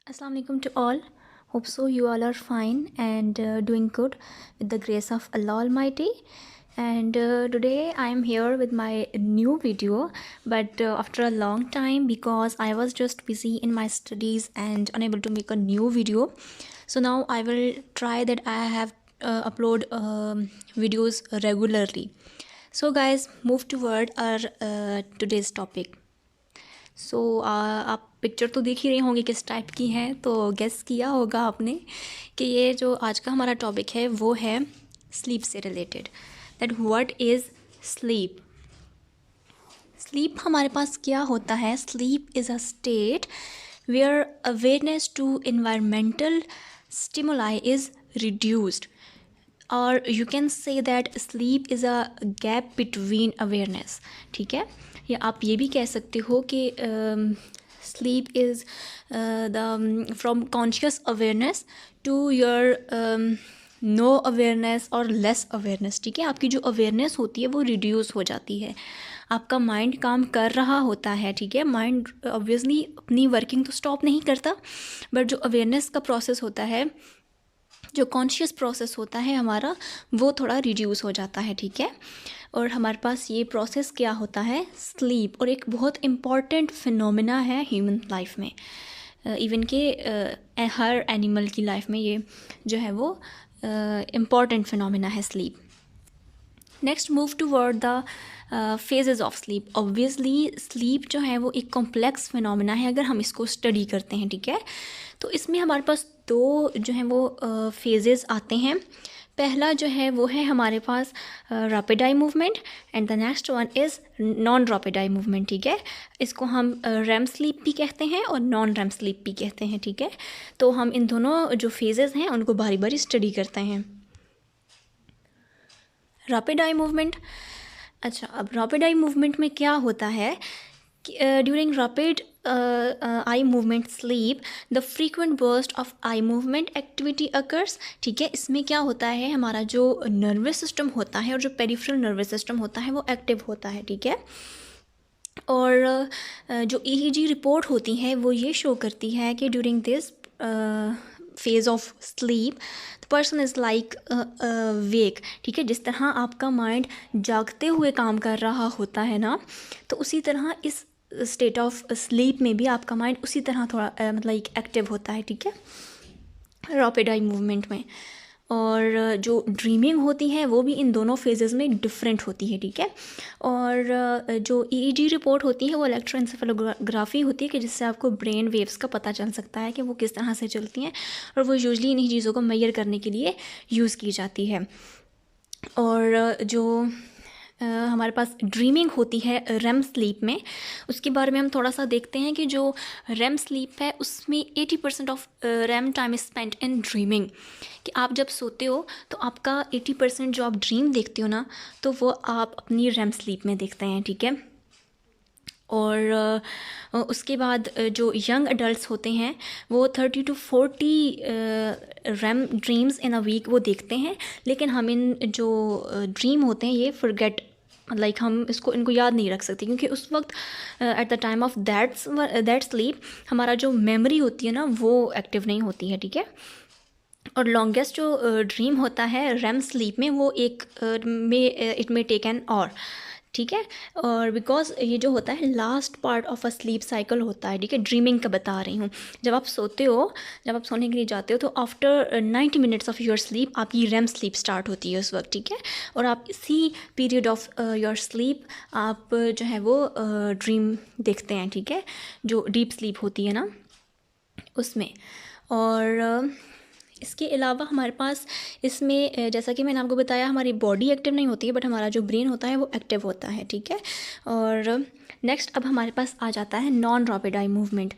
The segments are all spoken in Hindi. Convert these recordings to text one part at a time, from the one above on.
Assalamualaikum to all. Hope so you all are fine and doing good with the grace of Allah Almighty. And today I am here with my new video, but after a long time because I was just busy in my studies and unable to make a new video. So now I will try that I have upload videos regularly. So guys, move toward our today's topic. सो आप पिक्चर तो देख ही रहे होंगे किस टाइप की है, तो गेस किया होगा आपने कि ये जो आज का हमारा टॉपिक है वो है स्लीप से related. That what is sleep. Sleep हमारे पास क्या होता है? Sleep is a state where awareness to environmental stimuli is reduced, और you can say that sleep is a gap between awareness. ठीक है, या आप ये भी कह सकते हो कि sleep is the from conscious awareness to your no awareness और लेस अवेयरनेस। ठीक है, आपकी जो अवेयरनेस होती है वो रिड्यूस हो जाती है, आपका माइंड काम कर रहा होता है। ठीक है, माइंड ऑब्वियसली अपनी वर्किंग तो स्टॉप नहीं करता, बट जो अवेयरनेस का प्रोसेस होता है, जो कॉन्शियस प्रोसेस होता है हमारा, वो थोड़ा रिड्यूस हो जाता है। ठीक है, और हमारे पास ये प्रोसेस क्या होता है? स्लीप। और एक बहुत इम्पॉर्टेंट फिनोमिना है ह्यूमन लाइफ में, इवन के हर एनिमल की लाइफ में ये जो है वो इम्पॉर्टेंट फिनोमिना है sleep. Next move toward the phases of sleep. Obviously sleep जो है वो एक कॉम्प्लेक्स फिनोमिना है अगर हम इसको स्टडी करते हैं। ठीक है, तो इसमें हमारे पास दो जो हैं वो फेजेस आते हैं। पहला जो है वो है हमारे पास rapid eye movement and the next one is non rapid eye movement. ठीक है, इसको हम रैम स्लीप भी कहते हैं और नॉन रैम स्लीप भी कहते हैं। ठीक है, तो हम इन दोनों जो फेजेस हैं उनको बारी बारी स्टडी करते हैं। Rapid eye movement. अच्छा, अब रैपिड आई मूवमेंट में क्या होता है कि during rapid eye movement sleep the frequent burst of eye movement activity occurs. ठीक है, इसमें क्या होता है, हमारा जो नर्वस सिस्टम होता है और जो पेरिफेरल नर्वस सिस्टम होता है वो एक्टिव होता है। ठीक है, और जो ईईजी रिपोर्ट होती है वो ये शो करती है कि during this phase of sleep the person is like wake. ठीक है, जिस तरह आपका माइंड जागते हुए काम कर रहा होता है ना, तो उसी तरह इस स्टेट ऑफ स्लीप में भी आपका माइंड उसी तरह थोड़ा मतलब एक एक्टिव होता है। ठीक है, रैपिड आई मूवमेंट में। और जो ड्रीमिंग होती है वो भी इन दोनों फेजेस में डिफरेंट होती है। ठीक है, और जो ईईजी रिपोर्ट होती है वो इलेक्ट्रोएंसेफेलोग्राफी होती है कि जिससे आपको ब्रेन वेव्स का पता चल सकता है कि वो किस तरह से चलती हैं, और वो यूजली इन्हीं चीज़ों को मेजर करने के लिए यूज़ की जाती है। और जो हमारे पास ड्रीमिंग होती है रेम स्लीप में, उसके बारे में हम थोड़ा सा देखते हैं कि जो रेम स्लीप है उसमें 80% of REM time is spent in dreaming. कि आप जब सोते हो तो आपका 80% जो आप ड्रीम देखते हो ना, तो वो आप अपनी रेम स्लीप में देखते हैं। ठीक है, और उसके बाद जो यंग अडल्ट्स होते हैं वो 30 to 40 REM dreams in a week वो देखते हैं, लेकिन हम इन जो ड्रीम होते हैं ये फॉरगेट, लाइक हम इनको याद नहीं रख सकते, क्योंकि उस वक्त at the time of that sleep हमारा जो मेमोरी होती है ना वो एक्टिव नहीं होती है। ठीक है, और लॉन्गेस्ट जो ड्रीम होता है रेम स्लीप में वो एक इट मे टेक एन और। ठीक है, और बिकॉज ये जो होता है last part of a slip cycle होता है। ठीक है, ड्रीमिंग का बता रही हूँ। जब आप सोते हो, जब आप सोने के लिए जाते हो, तो after 90 minutes of your sleep आपकी रेम स्लीप स्टार्ट होती है उस वक्त। ठीक है, और आप इसी पीरियड ऑफ योर स्लीप आप जो है वो ड्रीम देखते हैं। ठीक है, जो डीप स्लीप होती है ना उसमें। और इसके अलावा हमारे पास इसमें जैसा कि मैंने आपको बताया हमारी बॉडी एक्टिव नहीं होती है, बट हमारा जो ब्रेन होता है वो एक्टिव होता है। ठीक है, और नेक्स्ट अब हमारे पास आ जाता है non rapid eye movement.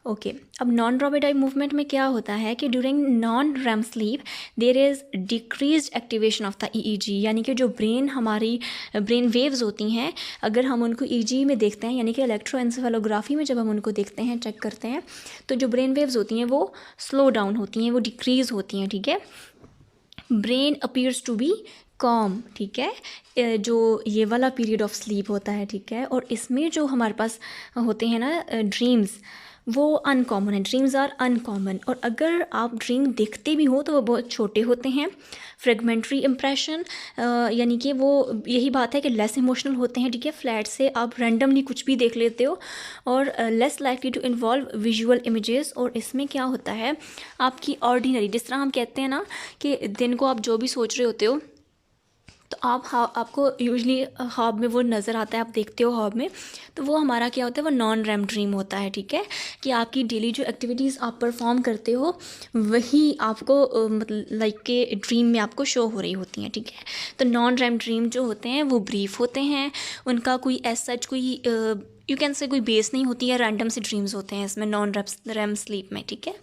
Okay, अब नॉन रैपिड आई मूवमेंट में क्या होता है कि during non REM sleep there is decrease activation of the EEG, यानी कि जो हमारी ब्रेन वेव्स होती हैं, अगर हम उनको ईईजी में देखते हैं, यानी कि इलेक्ट्रोएंसेफेलोग्राफी में जब हम उनको देखते हैं, चेक करते हैं, तो जो ब्रेन वेव्स होती हैं वो स्लो डाउन होती हैं, वो डिक्रीज़ होती हैं। ठीक है, brain appears to be calm. ठीक है, जो ये वाला पीरियड ऑफ स्लीप होता है। ठीक है, और इसमें जो हमारे पास होते हैं ना ड्रीम्स, वो अनकॉमन है, ड्रीम्स आर अनकॉमन। और अगर आप ड्रीम देखते भी हो तो वो बहुत छोटे होते हैं। फ्रेगमेंट्री इम्प्रेशन, यानी कि वो यही बात है कि लेस इमोशनल होते हैं, ठीक है। फ्लैट से आप रैंडमली कुछ भी देख लेते हो। और less likely to involve visual images. और इसमें क्या होता है, आपकी ऑर्डिनरी, जिस तरह हम कहते हैं ना कि दिन को आप जो भी सोच रहे होते हो तो आपको यूजली ख्वाब में वो नज़र आता है, आप देखते हो ख्वाब में, तो वो हमारा क्या होता है, वो नॉन रैम ड्रीम होता है, ठीक है। कि आपकी डेली जो एक्टिविटीज़ आप परफॉर्म करते हो वही आपको मतलब लाइक के ड्रीम में आपको शो हो रही होती हैं, ठीक है। तो नॉन रैम ड्रीम जो होते हैं वो ब्रीफ होते हैं, उनका कोई एज सच कोई यू कैन से कोई बेस नहीं होती है, रैंडम से ड्रीम्स होते हैं इसमें नॉन रैम स्लीप में, ठीक है।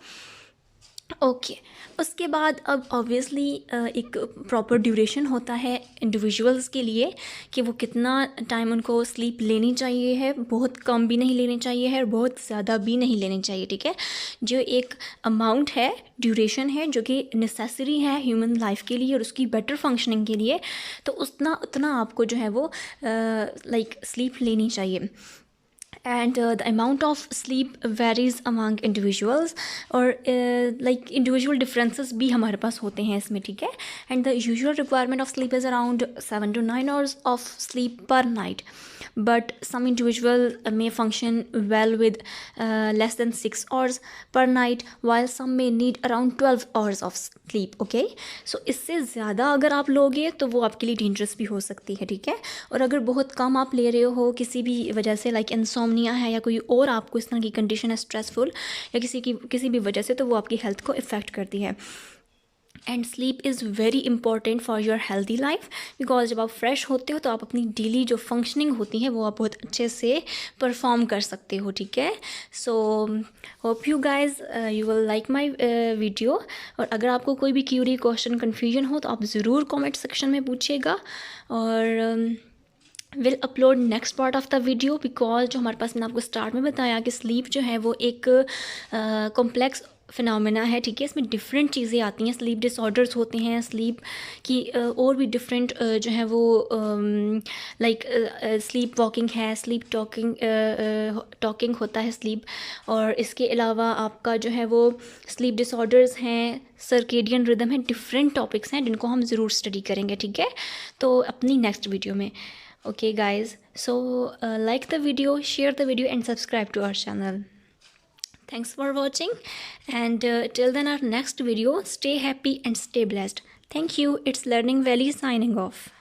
ओके उसके बाद अब ऑब्वियसली एक प्रॉपर ड्यूरेशन होता है इंडिविजुअल्स के लिए कि वो कितना टाइम उनको स्लीप लेनी चाहिए है। बहुत कम भी नहीं लेनी चाहिए है और बहुत ज़्यादा भी नहीं लेनी चाहिए, ठीक है। जो एक अमाउंट है, ड्यूरेशन है, जो कि नेसेसरी है ह्यूमन लाइफ के लिए और उसकी बेटर फंक्शनिंग के लिए, तो उतना आपको जो है वो लाइक स्लीप लेनी चाहिए। And the amount of sleep varies among individuals, और लाइक इंडिविजुअल डिफरेंसेस भी हमारे पास होते हैं इसमें, ठीक है। And the usual requirement of sleep is around 7 to 9 hours of sleep पर night, but some individual may function well with less than 6 hours per night, while some may need around 12 hours of sleep, okay। so इससे ज़्यादा अगर आप लोगे तो वो आपके लिए डेंजरस भी हो सकती है, ठीक है। और अगर बहुत कम आप ले रहे हो किसी भी वजह से, लाइक इंसोम्निया है या कोई और आपको इस तरह की कंडीशन है स्ट्रेसफुल या किसी भी वजह से, तो वो आपकी हेल्थ को इफ़ेक्ट करती है। And sleep is very important for your healthy life, because जब आप फ्रेश होते हो तो आप अपनी डेली जो फंक्शनिंग होती है वो आप बहुत अच्छे से परफॉर्म कर सकते हो, ठीक है। So hope you guys you will like my video. और अगर आपको कोई भी क्यूरी, क्वेश्चन, कन्फ्यूजन हो तो आप ज़रूर कॉमेंट सेक्शन में पूछिएगा। और will upload next part of the video, because जो हमारे पास मैंने आपको स्टार्ट में बताया कि स्लीप जो है वो एक कॉम्प्लेक्स फिनोमेना है, ठीक है। इसमें डिफरेंट चीज़ें आती हैं, स्लीप डिसऑर्डर्स होते हैं, स्लीप की और भी डिफरेंट जो है वो लाइक स्लीप वॉकिंग है, स्लीप टॉकिंग होता है स्लीप। और इसके अलावा आपका जो है वो स्लीप डिसऑर्डर्स हैं, सर्केडियन रिदम है, डिफरेंट टॉपिक्स हैं जिनको हम ज़रूर स्टडी करेंगे, ठीक है। तो अपनी नेक्स्ट वीडियो में। Okay guys, so like the video, share the video and subscribe to our channel. Thanks for watching, and till then our next video, stay happy and stay blessed. Thank you. It's Learning Valley signing off.